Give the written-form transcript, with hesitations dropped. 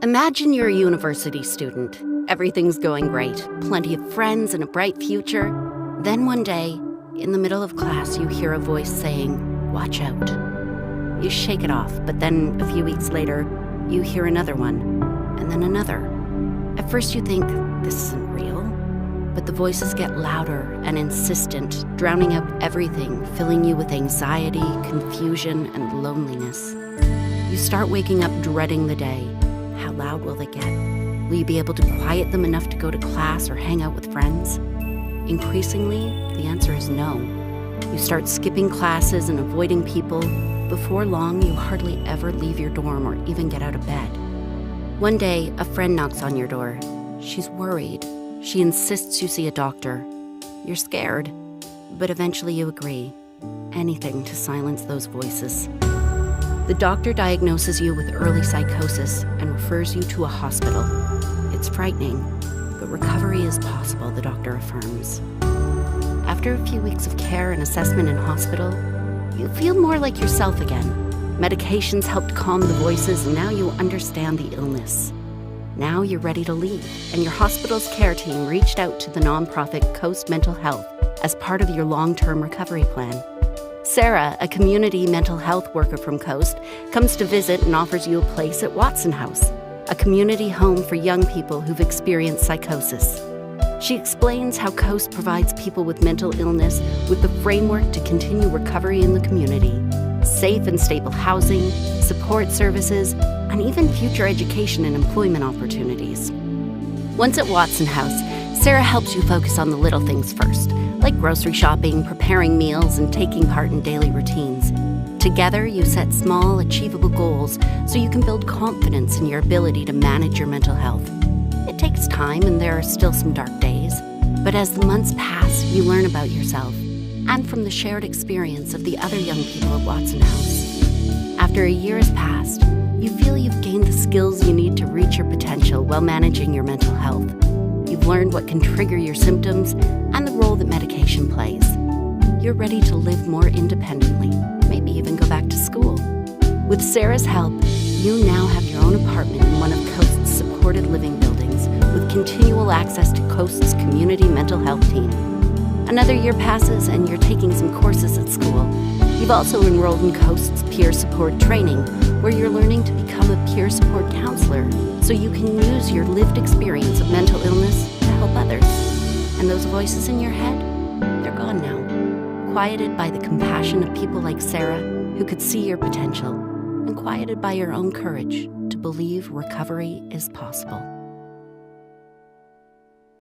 Imagine you're a university student. Everything's going great, plenty of friends and a bright future. Then one day, in the middle of class, you hear a voice saying, "Watch out." You shake it off, but then a few weeks later, you hear another one, and then another. At first you think, this isn't real, but the voices get louder and insistent, drowning out everything, filling you with anxiety, confusion, and loneliness. You start waking up dreading the day. How loud will they get? Will you be able to quiet them enough to go to class or hang out with friends? Increasingly, the answer is no. You start skipping classes and avoiding people. Before long, you hardly ever leave your dorm or even get out of bed. One day, a friend knocks on your door. She's worried. She insists you see a doctor. You're scared, but eventually you agree. Anything to silence those voices. The doctor diagnoses you with early psychosis and refers you to a hospital. It's frightening, but recovery is possible, the doctor affirms. After a few weeks of care and assessment in hospital, you feel more like yourself again. Medications helped calm the voices, and now you understand the illness. Now you're ready to leave, and your hospital's care team reached out to the nonprofit Coast Mental Health as part of your long-term recovery plan. Sarah, a community mental health worker from Coast, comes to visit and offers you a place at Watson House, a community home for young people who've experienced psychosis. She explains how Coast provides people with mental illness with the framework to continue recovery in the community, safe and stable housing, support services, and even future education and employment opportunities. Once at Watson House, Sarah helps you focus on the little things first, like grocery shopping, preparing meals, and taking part in daily routines. Together, you set small, achievable goals so you can build confidence in your ability to manage your mental health. It takes time, and there are still some dark days, but as the months pass, you learn about yourself and from the shared experience of the other young people at Watson House. After a year has passed, you feel you've gained the skills you need to reach your potential while managing your mental health. You've learned what can trigger your symptoms and the role that medication plays. You're ready to live more independently, maybe even go back to school. With Sarah's help, you now have your own apartment in one of Coast's supported living buildings with continual access to Coast's community mental health team. Another year passes and you're taking some courses at school. You've also enrolled in Coast's peer support training, where you're learning to become a peer support counselor so you can use your lived experience of mental illness to help others. And those voices in your head, they're gone now. Quieted by the compassion of people like Sarah, who could see your potential, and quieted by your own courage to believe recovery is possible.